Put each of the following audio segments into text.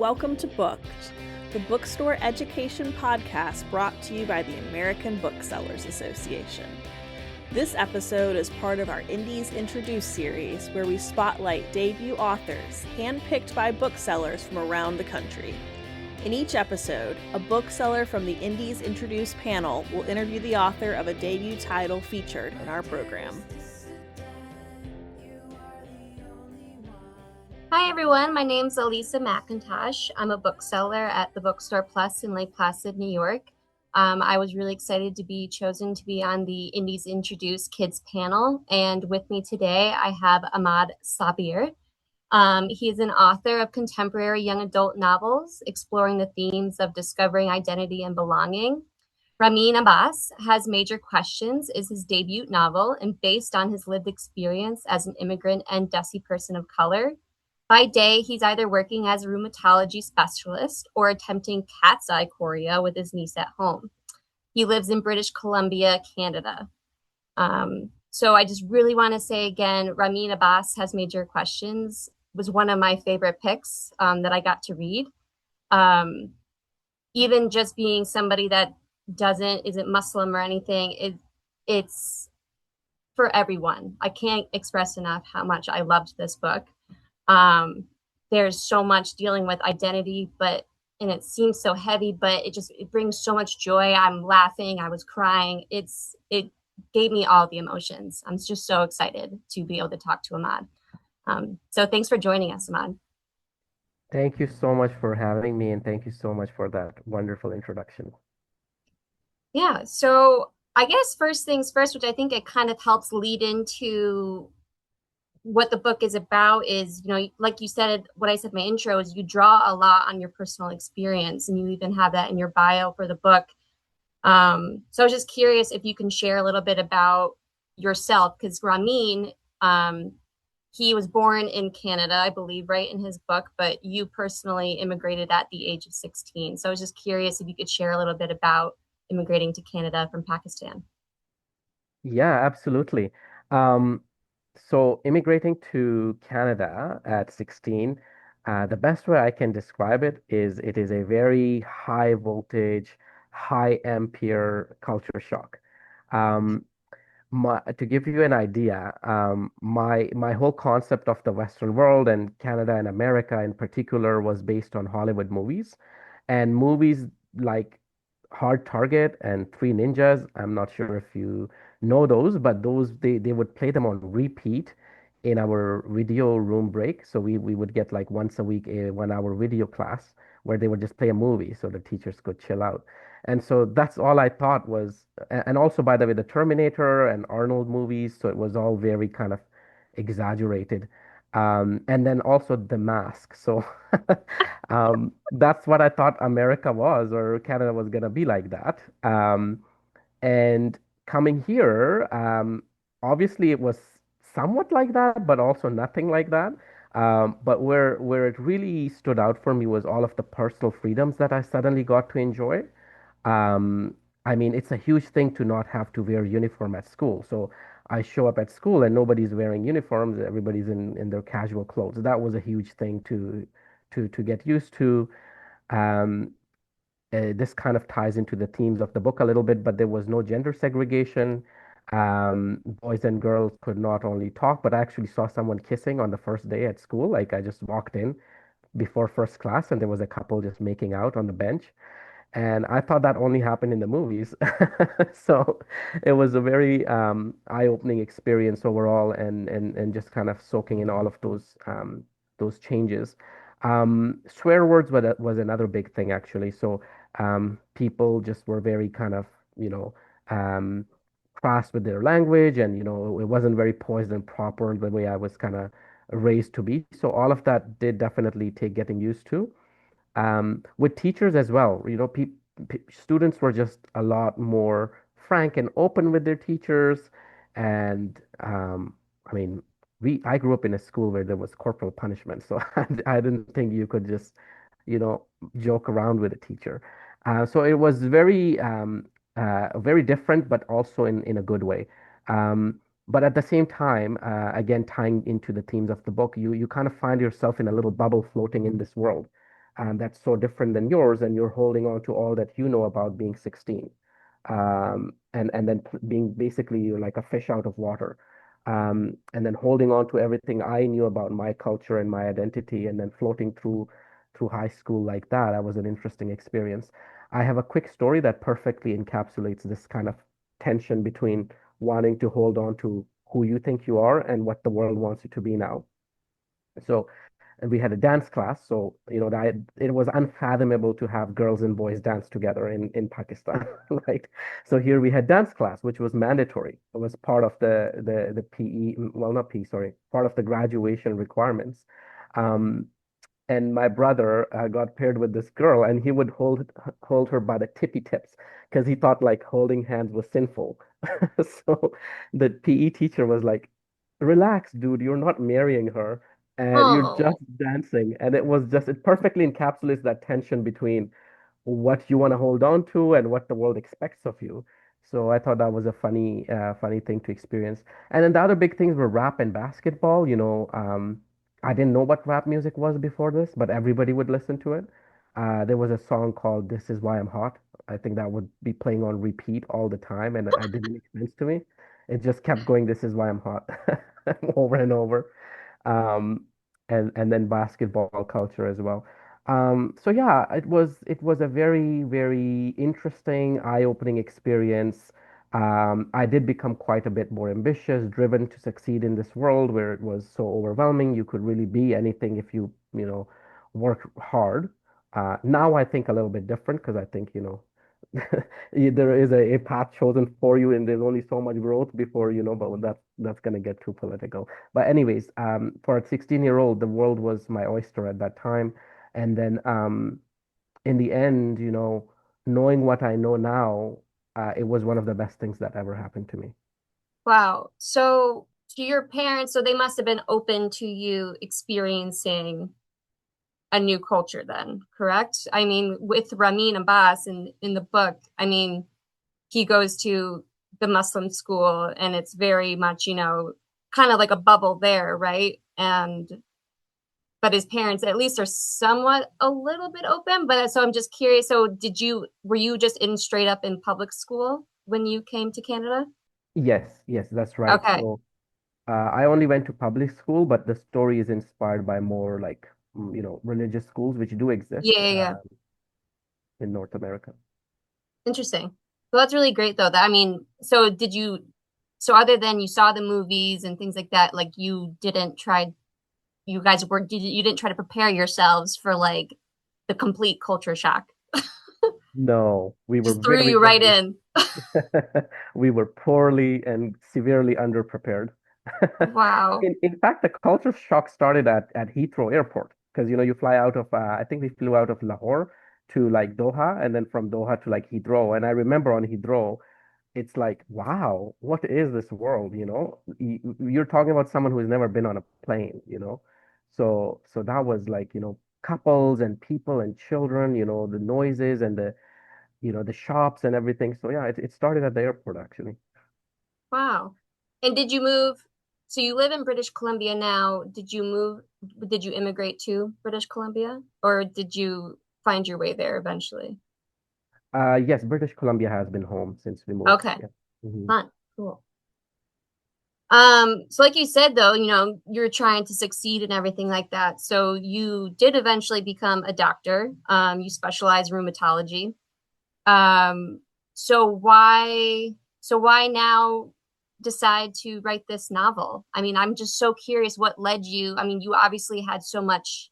Welcome to Booked, the bookstore education podcast brought to you by the American Booksellers Association. This episode is part of our Indies Introduced series, where we spotlight debut authors handpicked by booksellers from around the country. In each episode, a bookseller from the Indies Introduced panel will interview the author of a debut title featured in our program. Hi everyone, my name's Elisa McIntosh. I'm a bookseller at the Bookstore Plus in Lake Placid, New York. I was really excited to be chosen to be on the Indies Introduced Kids panel, and with me today I have Ahmad Saber. He is an author of contemporary young adult novels exploring the themes of discovering identity and belonging. Ramin Abbas Has Major Questions is his debut novel, and based on his lived experience as an immigrant and Desi person of color. By day, he's either working as a rheumatology specialist or attempting cat's eye chorea with his niece at home. He lives in British Columbia, Canada. So I just really want to say again, Ramin Abbas Has Major Questions was one of my favorite picks that I got to read. Even just being somebody that isn't Muslim or anything, it's for everyone. I can't express enough how much I loved this book. There's so much dealing with identity, and it seems so heavy, but it brings so much joy. I'm laughing, I was crying. It gave me all the emotions. I'm just so excited to be able to talk to Ahmad. So thanks for joining us, Ahmad. Thank you so much for having me, and thank you so much for that wonderful introduction. Yeah, so I guess first things first, which I think it kind of helps lead into what the book is about is, like you said, what I said in my intro is you draw a lot on your personal experience, and you even have that in your bio for the book. So I was just curious if you can share a little bit about yourself, because Ramin, he was born in Canada, I believe, right, in his book, but you personally immigrated at the age of 16. So I was just curious if you could share a little bit about immigrating to Canada from Pakistan. Yeah, absolutely. Um, so immigrating to Canada at 16, the best way I can describe it is a very high voltage, high ampere culture shock. Um, to give you an idea, my whole concept of the Western world and Canada and America in particular was based on Hollywood movies, and movies like Hard Target and Three Ninjas. I'm not sure if you know those, but those they would play them on repeat in our video room break. So we would get like once a week a 1 hour video class where they would just play a movie so the teachers could chill out. And so that's all I thought was, and also, by the way, the Terminator and Arnold movies, so it was all very kind of exaggerated. And then also The Mask. So that's what I thought America was, or Canada was going to be like that. And coming here, obviously it was somewhat like that, but also nothing like that. But where it really stood out for me was all of the personal freedoms that I suddenly got to enjoy. Um, I mean, it's a huge thing to not have to wear uniform at school. So I show up at school and nobody's wearing uniforms. Everybody's in their casual clothes. That was a huge thing to get used to. Um, this kind of ties into the themes of the book a little bit, but there was no gender segregation. Boys and girls could not only talk, but I actually saw someone kissing on the first day at school. Like I just walked in before first class and there was a couple just making out on the bench. And I thought that only happened in the movies. So it was a very eye-opening experience overall, and just kind of soaking in all of those changes. Swear words was another big thing actually. So people just were very kind of, you know, um, crass with their language, and it wasn't very poised and proper the way I was kind of raised to be. So all of that did definitely take getting used to. With teachers as well. Students were just a lot more frank and open with their teachers. And I mean, I grew up in a school where there was corporal punishment, so I didn't think you could just, you know, joke around with a teacher. So it was very different, but also in a good way. But at the same time, again, tying into the themes of the book, you kind of find yourself in a little bubble floating in this world. that's so different than yours, and you're holding on to all that you know about being 16. And then being basically you're like a fish out of water. And then holding on to everything I knew about my culture and my identity, and then floating through high school like that. That was an interesting experience. I have a quick story that perfectly encapsulates this kind of tension between wanting to hold on to who you think you are and what the world wants you to be now. So, and we had a dance class. So, that it was unfathomable to have girls and boys dance together in Pakistan, right? So here we had dance class, which was mandatory. It was part of the PE, well, not PE, sorry, part of the graduation requirements. Um, and my brother got paired with this girl, and he would hold her by the tippy tips because he thought like holding hands was sinful. So the PE teacher was like, "Relax, dude, you're not marrying her, and you're just Oh, dancing." And it perfectly encapsulates that tension between what you want to hold on to and what the world expects of you. So I thought that was a funny thing to experience. And then the other big things were rap and basketball. I didn't know what rap music was before this, but everybody would listen to it. There was a song called "This Is Why I'm Hot." I think that would be playing on repeat all the time, and it didn't make sense to me. It just kept going, "This is why I'm hot," over and over. Um, and then basketball culture as well. So yeah, it was a very interesting, eye-opening experience. I did become quite a bit more ambitious, driven to succeed in this world where it was so overwhelming. You could really be anything if work hard. Now I think a little bit different because I think, there is a path chosen for you, and there's only so much growth before, but that's gonna get too political. But anyways, for a 16-year-old, the world was my oyster at that time. And then in the end, knowing what I know now, it was one of the best things that ever happened to me. wow. So to your parents, so they must have been open to you experiencing a new culture then, correct? I mean, with Ramin Abbas in the book, I mean, he goes to the Muslim school and it's very much, kind of like a bubble there, right? And but his parents at least are somewhat a little bit open. But so I'm just curious. So were you just in straight up in public school when you came to Canada? Yes, yes, that's right. Okay. So I only went to public school, but the story is inspired by more like, religious schools, which do exist Yeah, yeah, yeah. in North America. Interesting. Well, that's really great though. That I mean, so other than you saw the movies and things like that, like you guys were you didn't try to prepare yourselves for like the complete culture shock. No, we were Just threw very, you right very in. we were poorly and severely underprepared. Wow. In fact, the culture shock started at Heathrow Airport because you fly out of I think we flew out of Lahore to like Doha, and then from Doha to like Heathrow. And I remember on Heathrow, it's like, wow, what is this world? You're talking about someone who's never been on a plane. So that was like, couples and people and children, the noises and the shops and everything. So yeah, it started at the airport actually. Wow. And did you move? So you live in British Columbia now. Did you immigrate to British Columbia or did you find your way there eventually? Yes, British Columbia has been home since we moved. Okay. Yeah. Hmm. Fun. Cool. So like you said though, you're trying to succeed and everything like that. So you did eventually become a doctor. You specialize in rheumatology. Um, so why now decide to write this novel? I mean, I'm just so curious what led you. I mean, you obviously had so much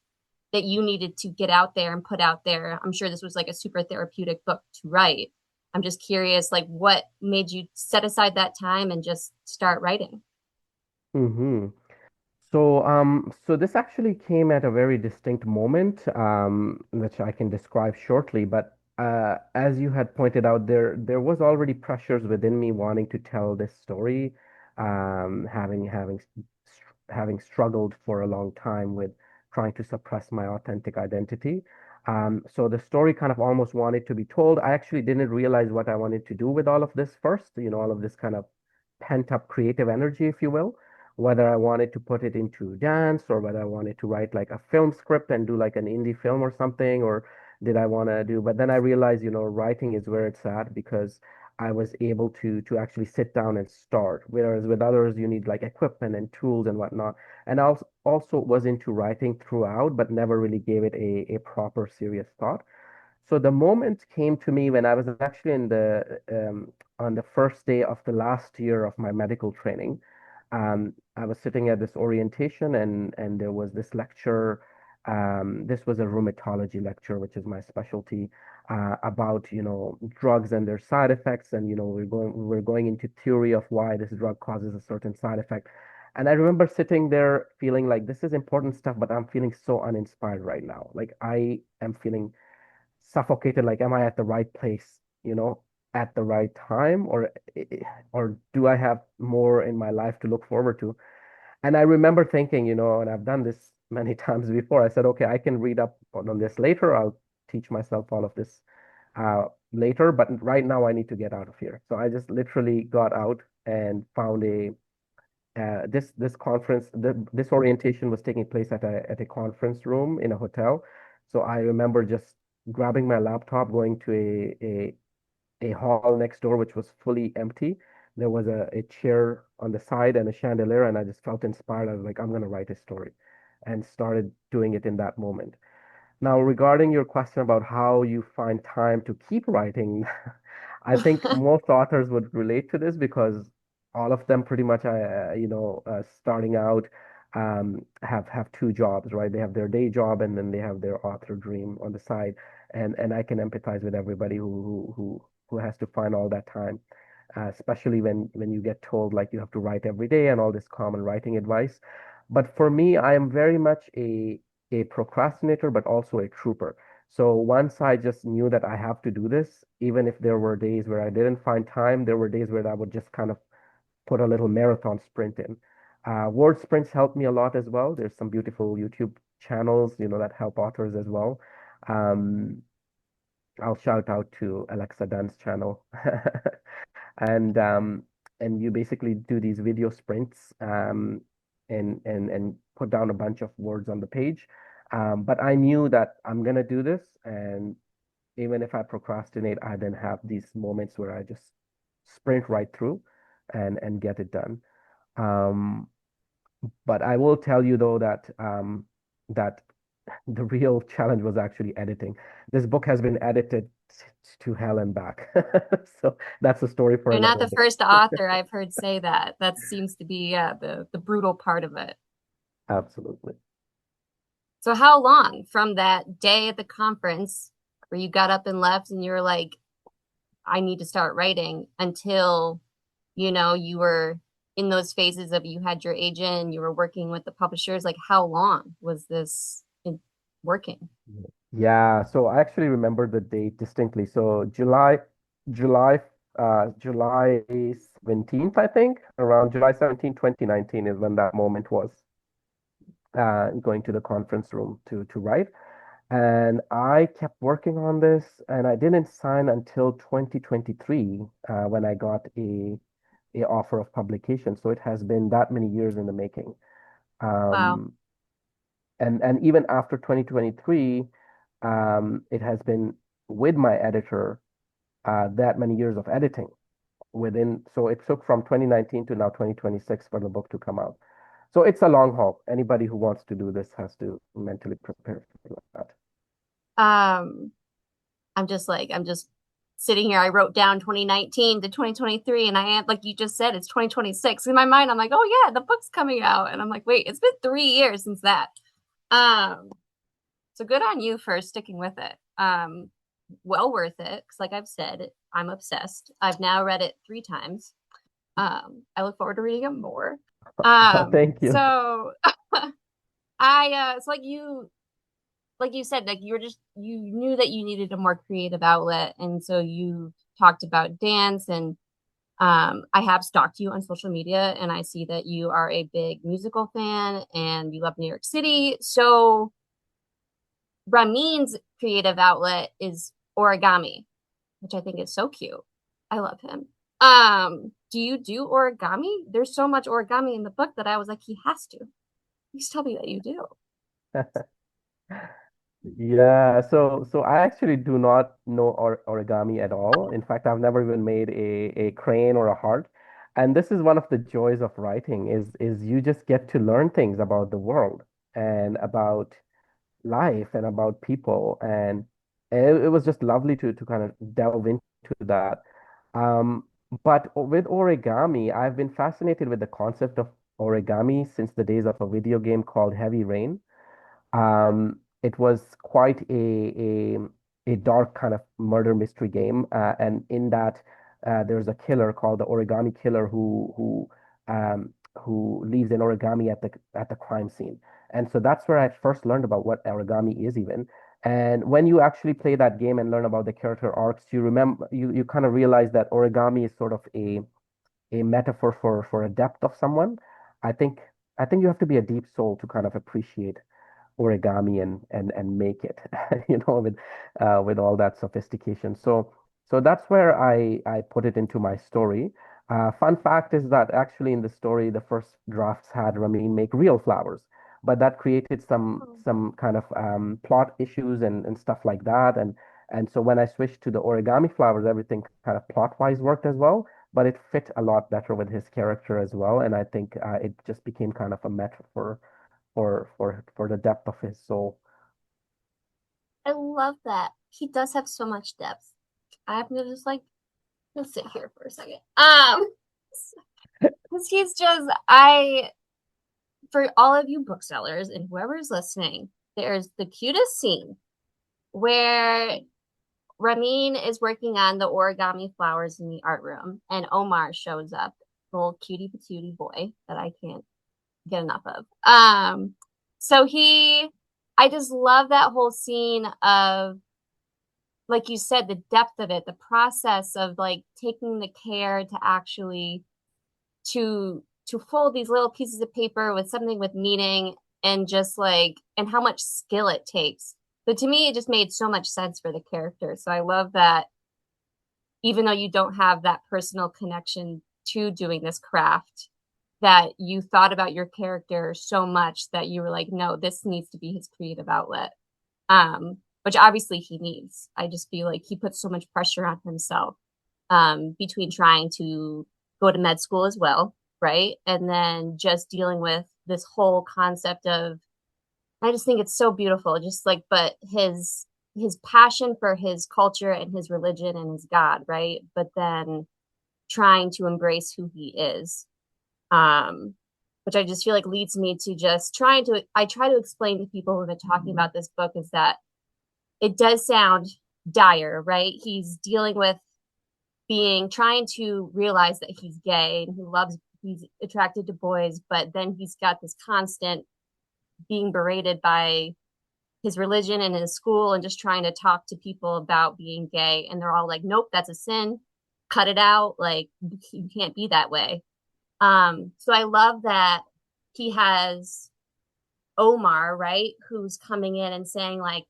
that you needed to get out there and put out there. I'm sure this was like a super therapeutic book to write. I'm just curious, like what made you set aside that time and just start writing? Hmm. So this actually came at a very distinct moment, which I can describe shortly. But as you had pointed out, there was already pressures within me wanting to tell this story, having struggled for a long time with trying to suppress my authentic identity. So the story kind of almost wanted to be told. I actually didn't realize what I wanted to do with all of this first, all of this kind of pent up creative energy, if you will. whether I wanted to put it into dance or whether I wanted to write like a film script and do like an indie film or something, or did I want to do, but then I realized, writing is where it's at because I was able to actually sit down and start. Whereas with others, you need like equipment and tools and whatnot. And I also was into writing throughout, but never really gave it a proper serious thought. So the moment came to me when I was actually on the first day of the last year of my medical training. I was sitting at this orientation and there was this lecture. This was a rheumatology lecture, which is my specialty, about drugs and their side effects, and we're going into theory of why this drug causes a certain side effect. And I remember sitting there feeling like this is important stuff, but I'm feeling so uninspired right now. Like I am feeling suffocated, like am I at the right place, at the right time, or do I have more in my life to look forward to? And I remember thinking, and I've done this many times before, I said, okay, I can read up on this later. I'll teach myself all of this later, but right now I need to get out of here. So I just literally got out and found this conference. This orientation was taking place at a conference room in a hotel. So I remember just grabbing my laptop, going to a hall next door, which was fully empty. There was a chair on the side and a chandelier, and I just felt inspired. I was like, I'm going to write a story, and started doing it in that moment. Now, regarding your question about how you find time to keep writing, I think most authors would relate to this because all of them pretty much, starting out, have two jobs, right? They have their day job and then they have their author dream on the side. And I can empathize with everybody who has to find all that time, especially when you get told like you have to write every day and all this common writing advice. But for me, I am very much a procrastinator, but also a trooper. So once I just knew that I have to do this, even if there were days where I didn't find time, there were days where I would just kind of put a little marathon sprint in. Word sprints help me a lot as well. There's some beautiful YouTube channels, that help authors as well. Um, I'll shout out to Alexa Dunn's channel. and and you basically do these video sprints, and put down a bunch of words on the page. But I knew that I'm gonna do this, and even if I procrastinate, I then have these moments where I just sprint right through and get it done. Um, but I will tell you though that the real challenge was actually editing. This book has been edited to hell and back. So that's a story for You're not another the day. first author I've heard say that. That seems to be the brutal part of it. Absolutely. So how long from that day at the conference where you got up and left and you were like, I need to start writing until, you were in those phases of you had your agent and you were working with the publishers? Like how long was this working? Yeah, so I actually remember the date distinctly. So July, July 17th, I think, around July 17th, 2019 is when that moment was, going to the conference room to write. And I kept working on this, and I didn't sign until 2023, when I got a offer of publication. So it has been that many years in the making. Wow. Um, and even after 2023, it has been with my editor, that many years of editing so it took from 2019 to now 2026 for the book to come out. So it's a long haul. Anybody who wants to do this has to mentally prepare for that. Um, I'm just sitting here. I wrote down 2019 to 2023, and I am like you just said, it's 2026. In my mind, I'm like, oh yeah, the book's coming out, and I'm like, wait, it's been 3 years since that. Um, so good on you for sticking with it. Well worth it because, like I've said, I'm obsessed. I've now read it 3 times. I look forward to reading it more. Thank you. So it's like you said, like you knew that you needed a more creative outlet, and so you talked about dance. And I have stalked you on social media, and I see that you are a big musical fan and you love New York City. So Ramin's creative outlet is origami, which I think is so cute. I love him. do you do origami? There's so much origami in the book that I was like, he has to. Please tell me that you do. Yeah, so I actually do not know origami at all. In fact, I've never even made a crane or a heart. And this is one of the joys of writing is you just get to learn things about the world and about life and about people. And it was just lovely to kind of delve into that. Um, but with origami, I've been fascinated with the concept of origami since the days of a video game called Heavy Rain. It was quite a dark kind of murder mystery game, and in that there's a killer called the Origami Killer who leaves an origami at the crime scene, and so that's where I first learned about what origami is even. And when you actually play that game and learn about the character arcs, you remember you kind of realize that origami is sort of a metaphor for a depth of someone. I think I think you have to be a deep soul to kind of appreciate origami and make it, with all that sophistication. So that's where I put it into my story. Fun fact is that actually in the story, the first drafts had Ramin make real flowers, but that created Oh, some kind of plot issues and stuff like that. And so when I switched to the origami flowers, everything kind of plot-wise worked as well, but it fit a lot better with his character as well. And I think it just became kind of a metaphor for the depth of his soul. I love that. He does have so much depth. I'm gonna just like let's sit here for a second. Because he's just for all of you booksellers and whoever's listening, there's the cutest scene where Ramin is working on the origami flowers in the art room, and Omar shows up, little cutie patootie boy that I can't get enough of. So I just love that whole scene of, like you said, the depth of it, the process of like taking the care to actually to fold these little pieces of paper with something with meaning and just like and how much skill it takes. But to me, it just made so much sense for the character. So I love that even though you don't have that personal connection to doing this craft, that you thought about your character so much that you were like, no, this needs to be his creative outlet. Which obviously he needs. I just feel like he puts so much pressure on himself between trying to go to med school as well, right? And then just dealing with this whole concept of, I just think it's so beautiful, just like, but his passion for his culture and his religion and his God, right? But then trying to embrace who he is. Um, which I just feel like leads me to just I try to explain to people who've been talking about this book is that it does sound dire, right? He's dealing with trying to realize that he's gay and he's attracted to boys, but then he's got this constant being berated by his religion and his school and just trying to talk to people about being gay. And they're all like, nope, that's a sin. Cut it out. Like, you can't be that way. So I love that he has Omar, right, who's coming in and saying, like,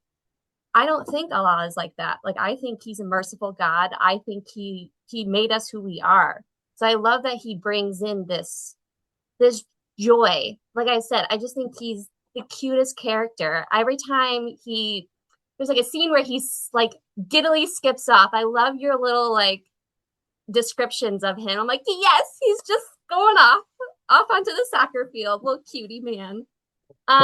I don't think Allah is like that. Like, I think he's a merciful God. I think he made us who we are. So I love that he brings in this joy. Like I said, I just think he's the cutest character. Every time there's like a scene where he's like giddily skips off. I love your little like descriptions of him. I'm like, yes, he's just going off onto the soccer field, little cutie man. So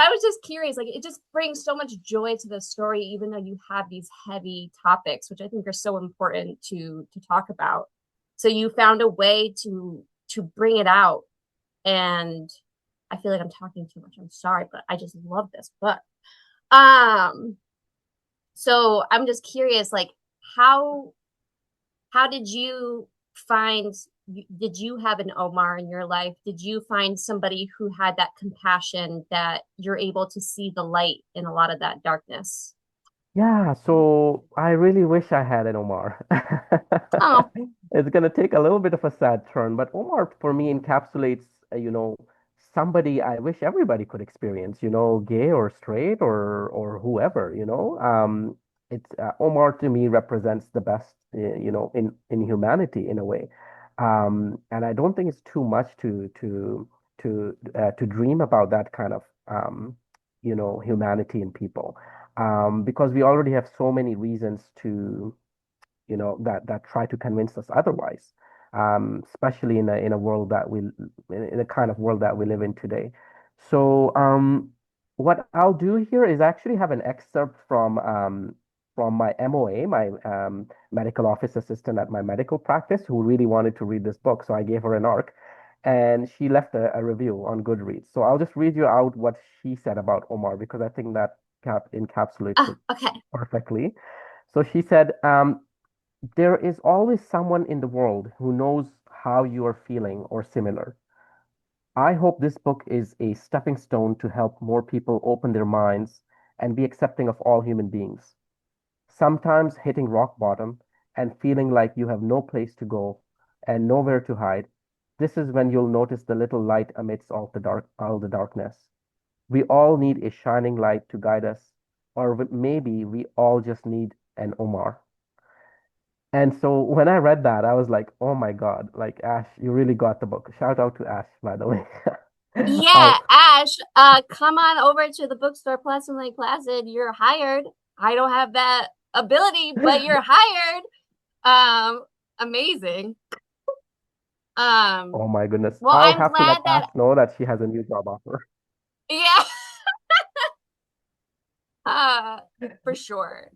I was just curious, like it just brings so much joy to the story, even though you have these heavy topics, which I think are so important to talk about. So you found a way to bring it out, and I feel like I'm talking too much. I'm sorry, but I just love this book. Um, so I'm just curious, like how how did you find did you have an Omar in your life? Did you find somebody who had that compassion that you're able to see the light in a lot of that darkness? Yeah, so I really wish I had an Omar. Oh, It's gonna take a little bit of a sad turn, but Omar for me encapsulates, somebody I wish everybody could experience, gay or straight or whoever, it's Omar to me represents the best, in humanity in a way. And I don't think it's too much to dream about that kind of humanity in people, because we already have so many reasons to that try to convince us otherwise, especially in a world that in a kind of world that we live in today. So what I'll do here is actually have an excerpt from my MOA, my medical office assistant at my medical practice, who really wanted to read this book. So I gave her an ARC, and she left a review on Goodreads. So I'll just read you out what she said about Omar, because I think that encapsulates Oh, it okay. perfectly. So she said, there is always someone in the world who knows how you are feeling or similar. I hope this book is a stepping stone to help more people open their minds and be accepting of all human beings. Sometimes hitting rock bottom and feeling like you have no place to go and nowhere to hide. This is when you'll notice the little light amidst all the darkness. We all need a shining light to guide us, or maybe we all just need an Omar. And so when I read that, I was like, oh my God, like Ash, you really got the book. Shout out to Ash, by the way. Yeah, Um, Ash, come on over to the bookstore Plus in Lake Placid. You're hired. I don't have that ability, but you're hired. Amazing. Um, oh my goodness. well, I'll I'm have to let glad Ash that, know that she has a new job offer. yeah, uh, for sure.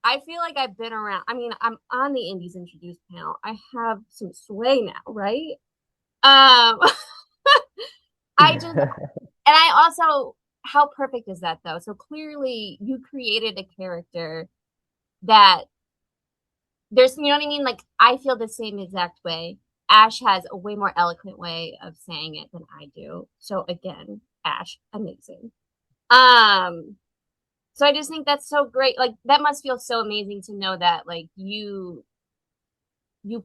I feel like I've been around. I mean, I'm on the Indies Introduced panel. I have some sway now, right? Um, I just, and I also, how perfect is that though? So clearly you created a character that there's, you know what I mean? Like, I feel the same exact way. Ash has a way more eloquent way of saying it than I do. So again, Ash, amazing. Um, so I just think that's so great. Like that must feel so amazing to know that like you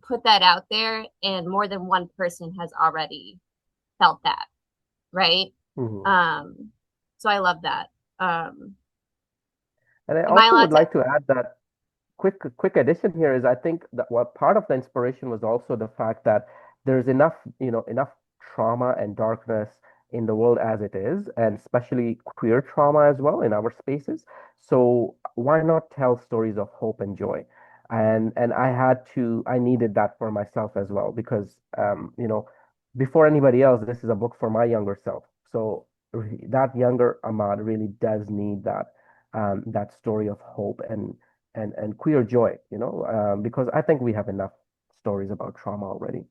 put that out there and more than one person has already felt that, right? Mhm. Um, so I love that. Um, And I am I also allowed would to? like to add that quick addition here is, I think that what part of the inspiration was also the fact that there's enough trauma and darkness in the world as it is, and especially queer trauma as well in our spaces. So why not tell stories of hope and joy? And I needed that for myself as well, because before anybody else, this is a book for my younger self. So that younger Ahmad really does need that story of hope and queer joy, because I think we have enough stories about trauma already.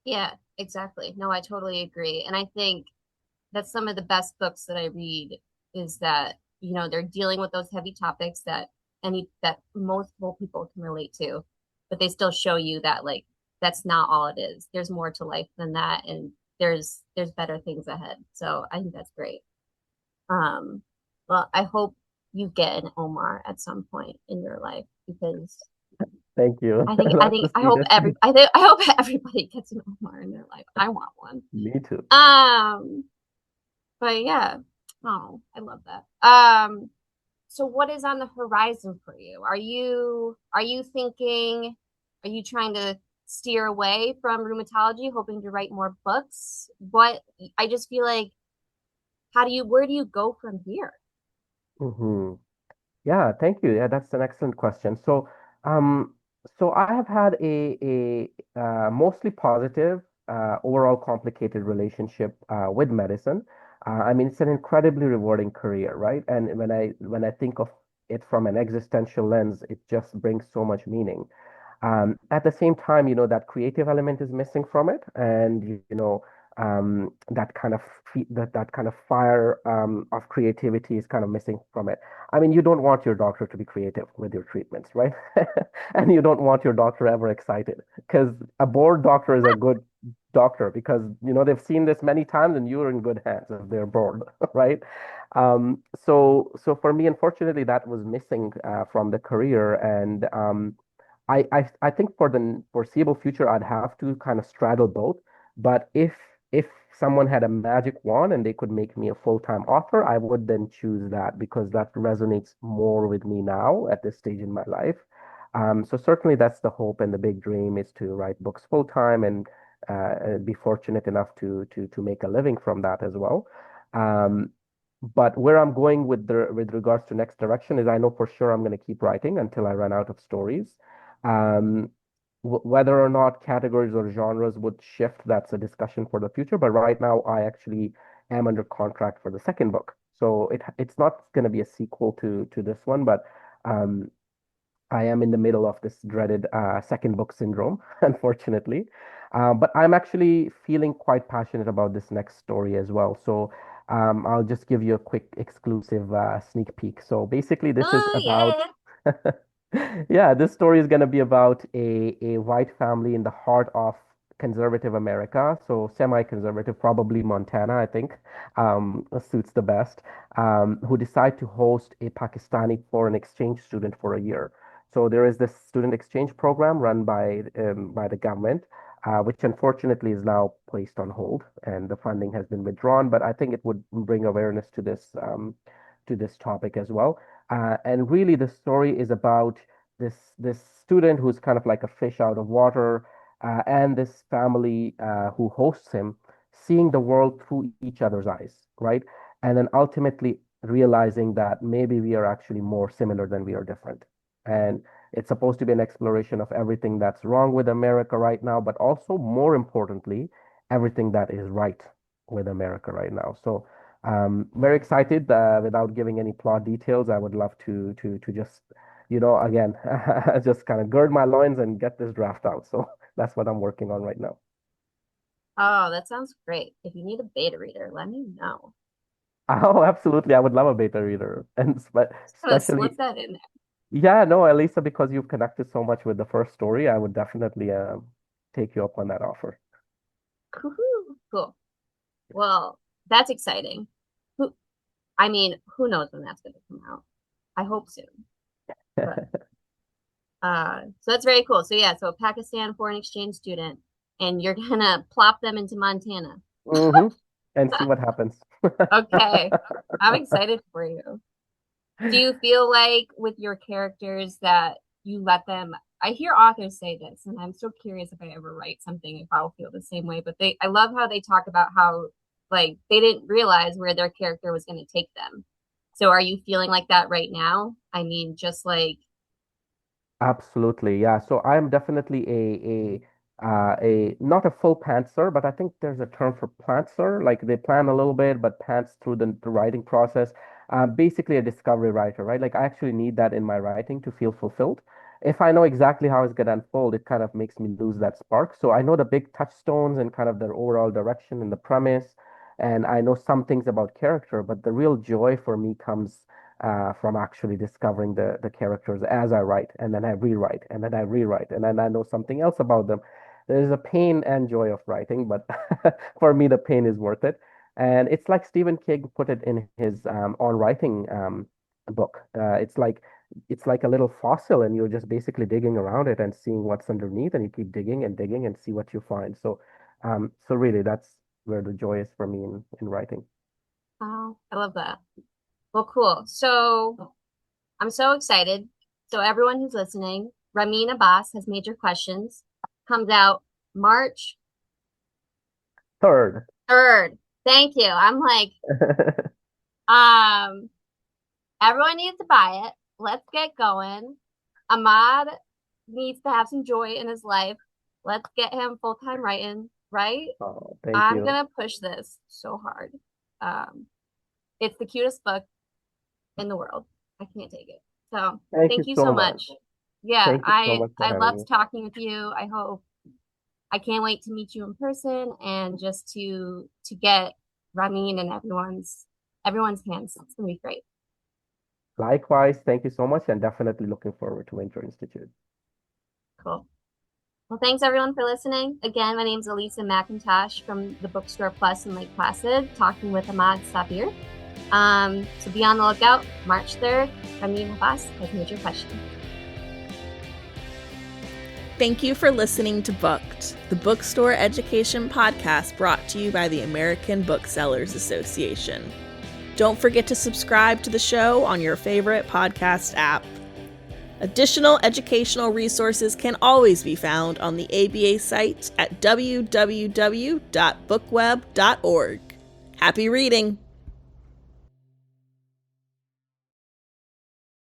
Yeah, exactly. No, I totally agree. And I think that's some of the best books that I read is that, you know, they're dealing with those heavy topics that multiple people can relate to, but they still show you that like that's not all it is. There's more to life than that and there's better things ahead. So I think that's great. Um, well, I hope you get an Omar at some point in your life because Thank you. Love to see this. I hope everybody gets an Omar in their life. I want one. Me too. Um, but yeah, oh, I love that. So what is on the horizon for you? Are you thinking, are you trying to steer away from rheumatology, hoping to write more books? What I just feel like, where do you go from here? Hmm. Yeah, thank you. Yeah, that's an excellent question. Um, so I have had a mostly positive, overall complicated relationship with medicine. I mean, it's an incredibly rewarding career, right? And when I think of it from an existential lens, it just brings so much meaning. At the same time, that creative element is missing from it, and that kind of fire of creativity is kind of missing from it. I mean, you don't want your doctor to be creative with your treatments, right? And you don't want your doctor ever excited, because a bored doctor is a good doctor, because they've seen this many times and you're in good hands if they're bored, right? So for me, unfortunately, that was missing from the career, and I think for the foreseeable future, I'd have to kind of straddle both. But if someone had a magic wand and they could make me a full-time author, I would then choose that, because that resonates more with me now at this stage in my life. So certainly that's the hope, and the big dream is to write books full time and be fortunate enough to make a living from that as well. Um, but where I'm going with with regards to next direction is I know for sure I'm going to keep writing until I run out of stories. Um, whether or not categories or genres would shift, that's a discussion for the future. But right now, I actually am under contract for the second book. So it's not going to be a sequel to this one, but um, I am in the middle of this dreaded second book syndrome, unfortunately. But I'm actually feeling quite passionate about this next story as well. So I'll just give you a quick exclusive sneak peek. So basically, this is Oh about, yeah. yeah, this story is going to be about a white family in the heart of conservative America. So semi-conservative, probably Montana, I think, suits the best, who decide to host a Pakistani foreign exchange student for a year. So there is this student exchange program run by the government, which unfortunately is now placed on hold, and the funding has been withdrawn. But I think it would bring awareness to this topic as well. And really, the story is about this student who's kind of like a fish out of water, and this family who hosts him, seeing the world through each other's eyes, right? And then ultimately realizing that maybe we are actually more similar than we are different. And it's supposed to be an exploration of everything that's wrong with America right now, but also more importantly, everything that is right with America right now. So very excited. Without giving any plot details, I would love to just, again, just kind of gird my loins and get this draft out. So that's what I'm working on right now. Oh, that sounds great. If you need a beta reader, let me know. Oh, absolutely. I would love a beta reader, and Just gonna especially, slip that in there. yeah, no, Elisa, because you've connected so much with the first story, I would definitely take you up on that offer. Cool. Cool. Well, that's exciting. Who, I mean, who knows when that's gonna come out? I hope soon. But so that's very cool. So yeah, so a Pakistan foreign exchange student, and you're gonna plop them into Montana. hmm And see what happens. Okay. I'm excited for you. Do you feel like with your characters that you let them, I hear authors say this, and I'm so curious if I ever write something if I'll feel the same way, but I love how they talk about how like they didn't realize where their character was going to take them. So are you feeling like that right now? I mean, just like, Absolutely, yeah. So I'm definitely a not a full pantser, but I think there's a term for plantser. Like they plan a little bit, but pants through the writing process. Basically a discovery writer, right? Like I actually need that in my writing to feel fulfilled. If I know exactly how it's gonna unfold, it kind of makes me lose that spark. So I know the big touchstones and kind of the overall direction and the premise, and I know some things about character, but the real joy for me comes from actually discovering the characters as I write, and then I rewrite, and then I rewrite, and then I know something else about them. There's a pain and joy of writing, but for me, the pain is worth it. And it's like Stephen King put it in his On Writing book. It's like a little fossil, and you're just basically digging around it and seeing what's underneath, and you keep digging and digging and see what you find. So really, that's where the joy is for me in writing. oh, I love that. Well, cool. So I'm so excited. So everyone who's listening, Ramin Abbas has major questions. Comes out March Third. 3rd. Thank you. I'm like, um, everyone needs to buy it. Let's get going. Ahmad needs to have some joy in his life. Let's get him full-time writing, right? Oh, thank I'm you. gonna push this so hard. Um, it's the cutest book in the world. I can't take it. So Thank you thank you so so much. much. Yeah, Thank you so I much for I having loved me. talking with you. I can't wait to meet you in person and just to get Ramin and everyone's hands. It's gonna be great. Likewise, thank you so much, and definitely looking forward to Winter Institute. Cool. Well, thanks everyone for listening. Again, my name is Elisa McIntosh from the Bookstore Plus in Lake Placid, talking with Ahmad Saber. So be on the lookout. March 3rd, Ramin Abbas has major questions. Thank you for listening to Booked, the bookstore education podcast brought to you by the American Booksellers Association. Don't forget to subscribe to the show on your favorite podcast app. Additional educational resources can always be found on the ABA site at www.bookweb.org. Happy reading!